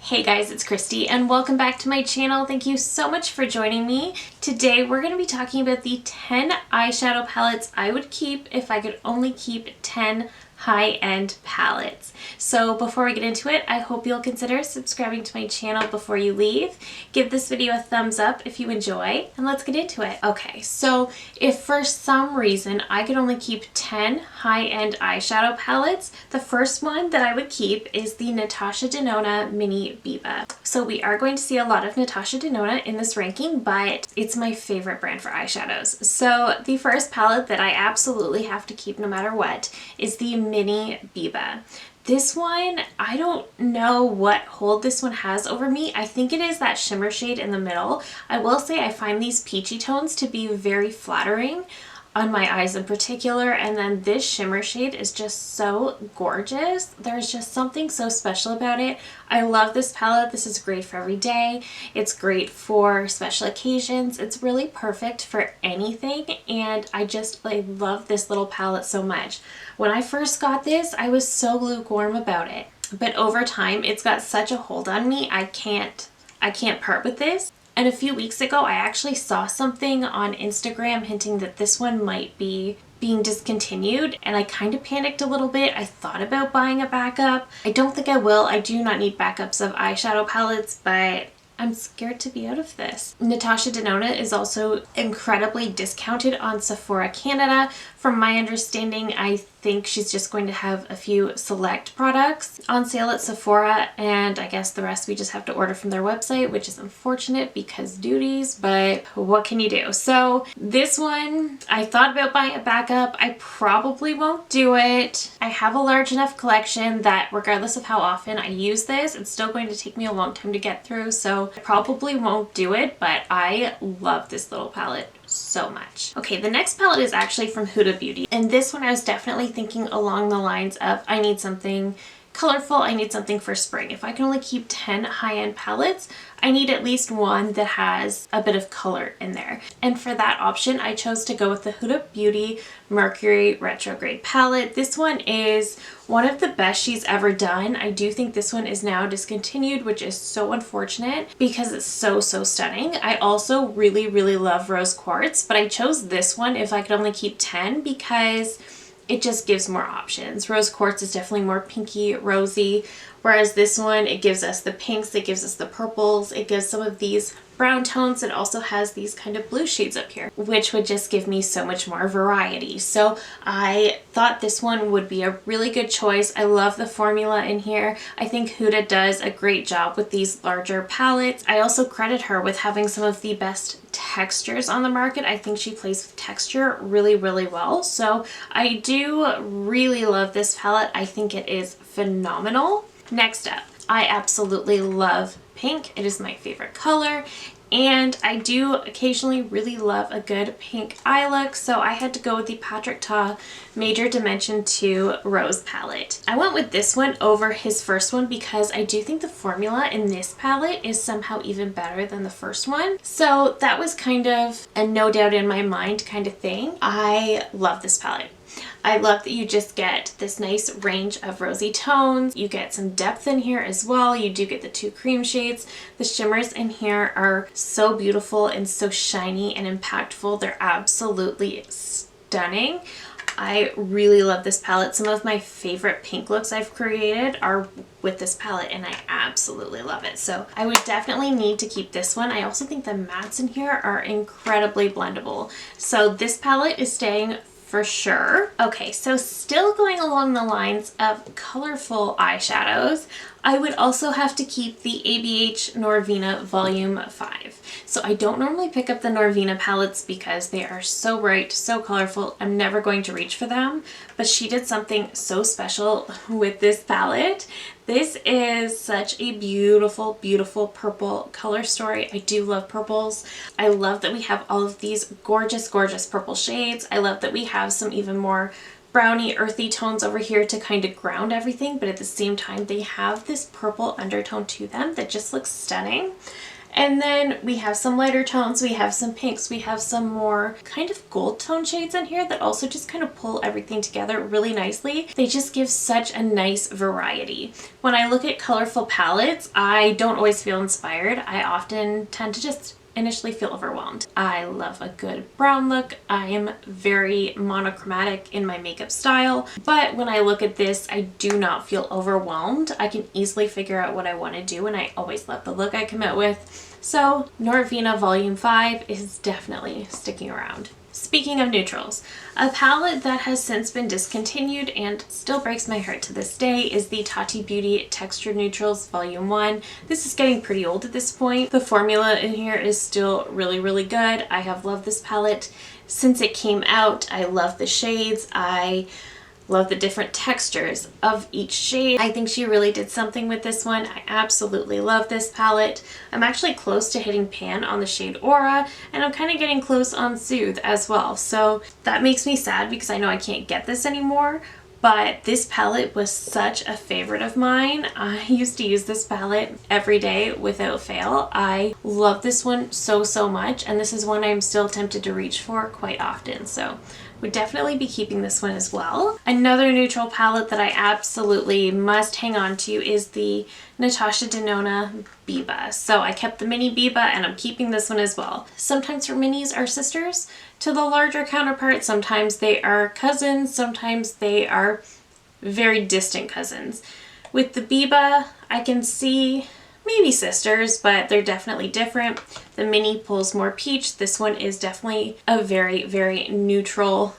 Hey guys, it's Christy and welcome back to my channel. Thank you so much for joining me. Today we're going to be talking about the 10 eyeshadow palettes I would keep if I could only keep 10 high-end palettes. So before we get into it, I hope you'll consider subscribing to my channel before you leave. Give this video a thumbs up if you enjoy, and let's get into it. Okay, so if for some reason I could only keep 10 high-end eyeshadow palettes, the first one that I would keep is the Natasha Denona Mini Biba. So we are going to see a lot of Natasha Denona in this ranking, but it's my favorite brand for eyeshadows. So the first palette that I absolutely have to keep no matter what is the Mini Biba. This one, I don't know what hold this one has over me. I think it is that shimmer shade in the middle. I will say I find these peachy tones to be very flattering on my eyes in particular, and then this shimmer shade is just so gorgeous. There's just something so special about it. I love this palette. This is great for every day. It's great for special occasions. It's really perfect for anything, and I love this little palette so much. When I first got this, I was so lukewarm about it, but over time it's got such a hold on me. I can't part with this. And a few weeks ago, I actually saw something on Instagram hinting that this one might be being discontinued, and I kind of panicked a little bit. I thought about buying a backup. I don't think I will. I do not need backups of eyeshadow palettes, but I'm scared to be out of this. Natasha Denona is also incredibly discounted on Sephora Canada. From my understanding, I think she's just going to have a few select products on sale at Sephora, and I guess the rest we just have to order from their website, which is unfortunate because duties, but what can you do? So this one, I thought about buying a backup. I probably won't do it. I have a large enough collection that regardless of how often I use this, it's still going to take me a long time to get through, so I probably won't do it, but I love this little palette so much. Okay, the next palette is actually from Huda Beauty, and this one I was definitely thinking along the lines of I need something colorful, I need something for spring. If I can only keep 10 high-end palettes, I need at least one that has a bit of color in there. And for that option, I chose to go with the Huda Beauty Mercury Retrograde palette. This one is one of the best she's ever done. I do think this one is now discontinued, which is so unfortunate because it's so stunning. I also really love Rose Quartz, but I chose this one if I could only keep 10 because it just gives more options. Rose Quartz is definitely more pinky, rosy, whereas this one, it gives us the pinks, it gives us the purples, it gives some of these brown tones. It also has these kind of blue shades up here, which would just give me so much more variety. So I thought this one would be a really good choice. I love the formula in here. I think Huda does a great job with these larger palettes. I also credit her with having some of the best textures on the market. I think she plays with texture really well. So I do really love this palette. I think it is phenomenal. Next up, I absolutely love pink. It is my favorite color, and I do occasionally really love a good pink eye look, so I had to go with the Patrick Ta Major Dimension 2 Rose palette. I went with this one over his first one because I do think the formula in this palette is somehow even better than the first one. So that was kind of a no doubt in my mind kind of thing. I love this palette. I love that you just get this nice range of rosy tones. You get some depth in here as well. You do get the two cream shades. The shimmers in here are so beautiful and so shiny and impactful. They're absolutely stunning. I really love this palette. Some of my favorite pink looks I've created are with this palette, and I absolutely love it. So I would definitely need to keep this one. I also think the mattes in here are incredibly blendable. So this palette is staying for sure. Okay, so still going along the lines of colorful eyeshadows, I would also have to keep the ABH Norvina Volume 5. So I don't normally pick up the Norvina palettes because they are so bright, so colorful. I'm never going to reach for them, but she did something so special with this palette. This is such a beautiful purple color story. I do love purples. I love that we have all of these gorgeous purple shades. I love that we have some even more browny earthy tones over here to kind of ground everything, but at the same time they have this purple undertone to them that just looks stunning. And then we have some lighter tones, we have some pinks, we have some more kind of gold tone shades in here that also just kind of pull everything together really nicely. They just give such a nice variety. When I look at colorful palettes, I don't always feel inspired. I often tend to just initially feel overwhelmed. I love a good brown look. I am very monochromatic in my makeup style, but when I look at this, I do not feel overwhelmed. I can easily figure out what I want to do, and I always love the look I come out with. So Norvina Volume 5 is definitely sticking around. Speaking of neutrals, a palette that has since been discontinued and still breaks my heart to this day is the Tati Beauty Texture Neutrals Volume 1. This is getting pretty old at this point. The formula in here is still really, really good. I have loved this palette since it came out. I love the shades. I love the different textures of each shade. I think she really did something with this one. I absolutely love this palette. I'm actually close to hitting pan on the shade Aura, and I'm kind of getting close on Soothe as well. So that makes me sad because I know I can't get this anymore, but this palette was such a favorite of mine. I used to use this palette every day without fail. I love this one so, so much, and this is one I'm still tempted to reach for quite often. So would definitely be keeping this one as well. Another neutral palette that I absolutely must hang on to is the Natasha Denona Biba. So I kept the mini Biba and I'm keeping this one as well. Sometimes her minis are sisters to the larger counterpart. Sometimes they are cousins. Sometimes they are very distant cousins. With the Biba, I can see maybe sisters, but they're definitely different. The mini pulls more peach. This one is definitely a very, very neutral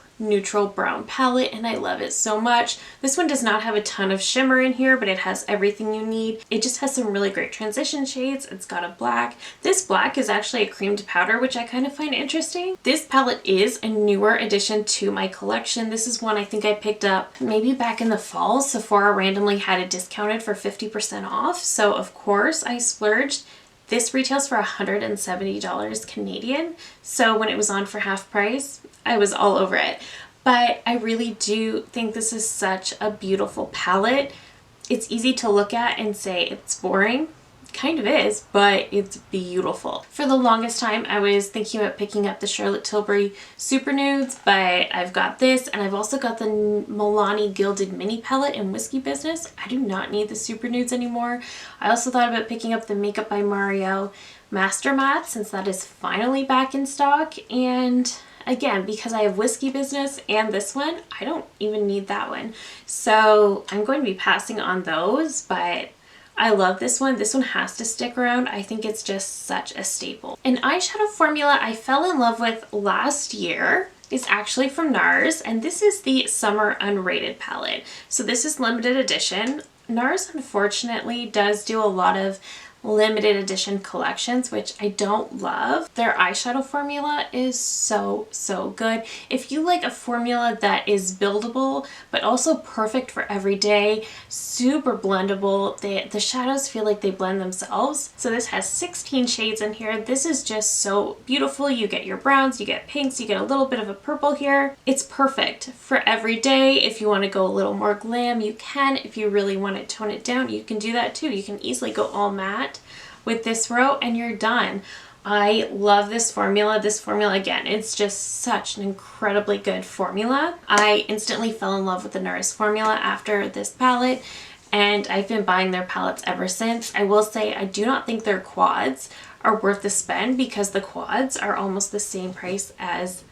brown palette, and I love it so much. This one does not have a ton of shimmer in here, but it has everything you need. It just has some really great transition shades. It's got a black. This black is actually a creamed powder, which I kind of find interesting. This palette is a newer addition to my collection. This is one I think I picked up maybe back in the fall. Sephora randomly had it discounted for 50% off, so of course I splurged. This retails for $170 Canadian, so when it was on for half price, I was all over it. But I really do think this is such a beautiful palette. It's easy to look at and say it's boring. It kind of is, but it's beautiful. For the longest time, I was thinking about picking up the Charlotte Tilbury Super Nudes, but I've got this, and I've also got the Milani Gilded Mini Palette in Whiskey Business. I do not need the Super Nudes anymore. I also thought about picking up the Makeup by Mario Master Matte, since that is finally back in stock, and again, because I have Whiskey Business and this one, I don't even need that one. So I'm going to be passing on those, but I love this one. This one has to stick around. I think it's just such a staple. An eyeshadow formula I fell in love with last year is actually from Nars, and this is the Summer Unrated palette. So this is limited edition. Nars unfortunately does do a lot of limited edition collections, which I don't love. Their eyeshadow formula is so, so good. If you like a formula that is buildable, but also perfect for every day, super blendable, the shadows feel like they blend themselves. So this has 16 shades in here. This is just so beautiful. You get your browns, you get pinks, you get a little bit of a purple here. It's perfect for every day. If you want to go a little more glam, you can. If you really want to tone it down, you can do that too. You can easily go all matte with this row and you're done. I love this formula. This formula, again, it's just such an incredibly good formula. I instantly fell in love with the Nars formula after this palette, and I've been buying their palettes ever since. I will say I do not think their quads are worth the spend, because the quads are almost the same price as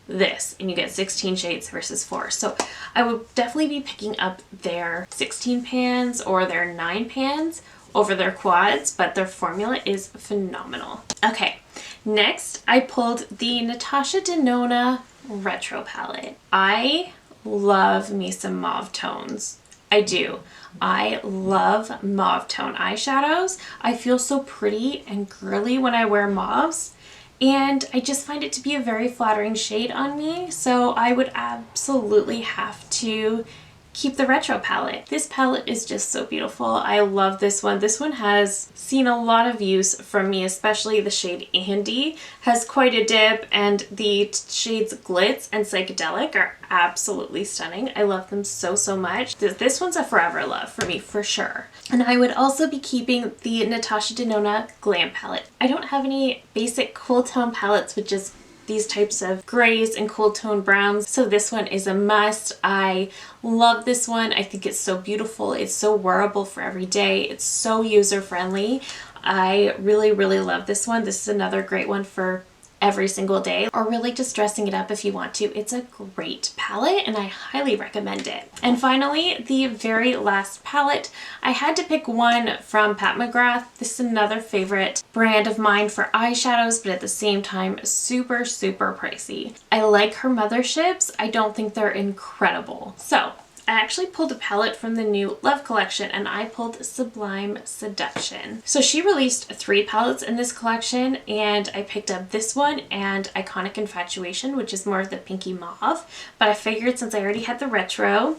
this, and you get 16 shades versus 4. So I would definitely be picking up their 16 pans or their 9 pans over their quads, but their formula is phenomenal. Okay, next I pulled the Natasha Denona Retro palette. I love me some mauve tones. I do. I love mauve tone eyeshadows. I feel so pretty and girly when I wear mauves, and I just find it to be a very flattering shade on me, so I would absolutely have to keep the retro palette. This palette is just so beautiful. I love this one. This one has seen a lot of use from me, especially the shade Andy has quite a dip, and the shades Glitz and Psychedelic are absolutely stunning. I love them so, so much. This one's a forever love for me for sure. And I would also be keeping the Natasha Denona Glam palette. I don't have any basic cool tone palettes with just these types of grays and cool tone browns, so this one is a must. I love this one. I think it's so beautiful. It's so wearable for every day. It's so user friendly. I really, really love this one. This is another great one for every single day, or really just dressing it up if you want to. It's a great palette and I highly recommend it. And finally, the very last palette, I had to pick one from Pat McGrath. This is another favorite brand of mine for eyeshadows, but at the same time, super, super pricey. I like her motherships. I don't think they're incredible. So I actually pulled a palette from the new Love collection, and I pulled Sublime Seduction. So she released 3 palettes in this collection, and I picked up this one and Iconic Infatuation, which is more of the pinky mauve, but I figured since I already had the retro,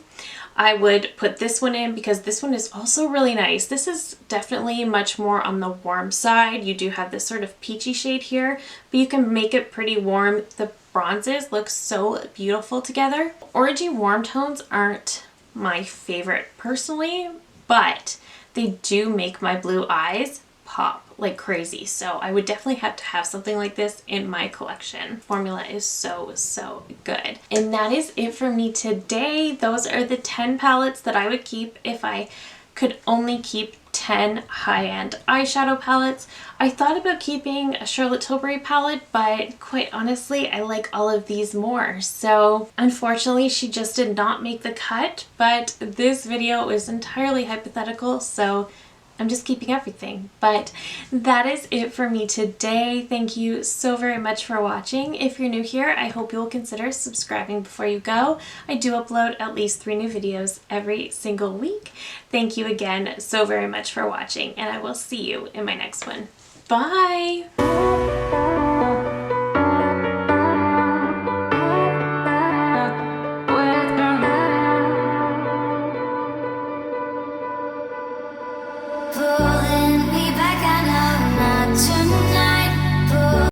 I would put this one in because this one is also really nice. This is definitely much more on the warm side. You do have this sort of peachy shade here, but you can make it pretty warm. The bronzes look so beautiful together. Orangey warm tones aren't my favorite personally, but they do make my blue eyes pop like crazy. So I would definitely have to have something like this in my collection. Formula is so, so good. And that is it for me today. Those are the 10 palettes that I would keep if I could only keep 10 high-end eyeshadow palettes. I thought about keeping a Charlotte Tilbury palette, but quite honestly, I like all of these more. So unfortunately, she just did not make the cut, but this video is entirely hypothetical, so I'm just keeping everything. But that is it for me today. Thank you so very much for watching. If you're new here, I hope you'll consider subscribing before you go. I do upload at least 3 new videos every single week. Thank you again so very much for watching, and I will see you in my next one. Bye!